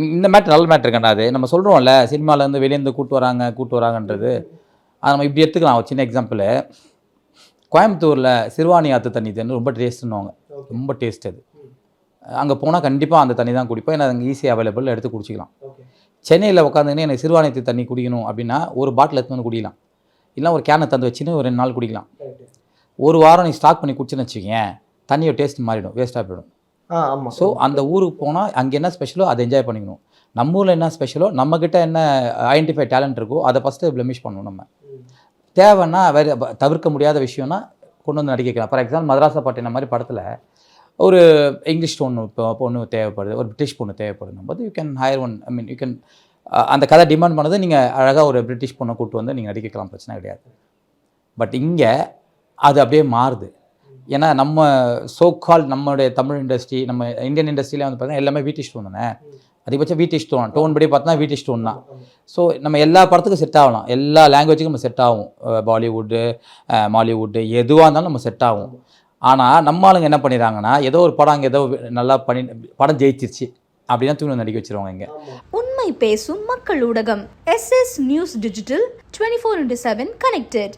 இந்த மேட்ரு நல்ல மேட்ரு கண்டாது. நம்ம சொல்கிறோம்ல சினிமாவிலேருந்து வெளியேருந்து கூட்டு வராங்கன்றது. அதை நம்ம இப்படி எடுத்துக்கலாம். ஒரு சின்ன எக்ஸாம்பிள், கோயம்புத்தூரில் சிறுவாணி ஆற்று தண்ணி ரொம்ப டேஸ்ட்டுன்னுவாங்க. ரொம்ப டேஸ்ட் அது. அங்கே போனால் கண்டிப்பாக அந்த தண்ணி தான் குடிப்போம். ஏன்னா அங்கே ஈஸியாக அவைலபிள், எடுத்து குடிச்சிக்கலாம். சென்னையில் உட்காந்துன்னு எனக்கு சிறுவாணி ஆற்று தண்ணி குடிக்கணும் அப்படின்னா ஒரு பாட்டில் எடுத்து வந்து குடிக்கலாம். இல்லை ஒரு கேனை தந்து வச்சுன்னு ஒரு 2 நாள் குடிக்கலாம். ஒரு வாரம் நீ ஸ்டாக் பண்ணி குடிச்சுன்னு வச்சுக்கேன், தண்ணியோட டேஸ்ட் மாறிடும், வேஸ்ட்டாக போயிடும். ஆமாம். ஸோ அந்த ஊருக்கு போனால் அங்கே என்ன ஸ்பெஷலோ அதை என்ஜாய் பண்ணிக்கணும். நம்ம ஊரில் என்ன ஸ்பெஷலோ, நம்மக்கிட்ட என்ன ஐடென்டிஃபை டேலண்ட் இருக்கோ அதை ஃபஸ்ட்டு பிளமிஷ் பண்ணணும். நம்ம தேவைன்னா வேறு தவிர்க்க முடியாத விஷயம்னா கொண்டு வந்து நடிக்க வைக்கலாம். ஃபார் எக்ஸாம்பிள் மதராசப்பட்டினம் மாதிரி படத்தில் ஒரு இங்கிலீஷ் பொண்ணு தேவைப்படுது, ஒரு பிரிட்டிஷ் பொண்ணு தேவைப்படுதும் போது you can higher one. I mean you can அந்த கதை டிமாண்ட் பண்ணது நீங்கள் அழகாக ஒரு பிரிட்டிஷ் பொண்ணை கூப்பிட்டு வந்து நீங்கள் நடிக்கலாம், பிரச்சனை கிடையாது. பட் இங்கே அது அப்படியே மாறுது. ஏன்னா நம்ம சோகால் நம்மளுடைய தமிழ் இண்டஸ்ட்ரி, நம்ம இந்தியன் இண்டஸ்ட்ரியிலே வந்து பார்த்தீங்கன்னா எல்லாமே வீட்டிஷ் டோன் தானே. அதிகபட்சம் வீட்டிஷ் டோன் படி பார்த்தா வீட்டிஷ் டோன் தான். ஸோ நம்ம எல்லா படத்துக்கும் செட் ஆகலாம், எல்லா லாங்குவேஜுக்கும் நம்ம செட் ஆகும். பாலிவுட்டு, மாலிவுட்டு, எதுவாக இருந்தாலும் நம்ம செட் ஆகும். ஆனால் நம்ம ஆளுங்க என்ன பண்ணிடுறாங்கன்னா, ஏதோ ஒரு படம் அங்கே ஏதோ நல்லா படம் ஜெயிச்சிருச்சு அப்படின்னா தூண் நடிக்க வச்சுருவாங்க. இங்கே உண்மை பேசும் மக்கள் ஊடகம் SS நியூஸ் டிஜிட்டல் 24/7 கனெக்டட்.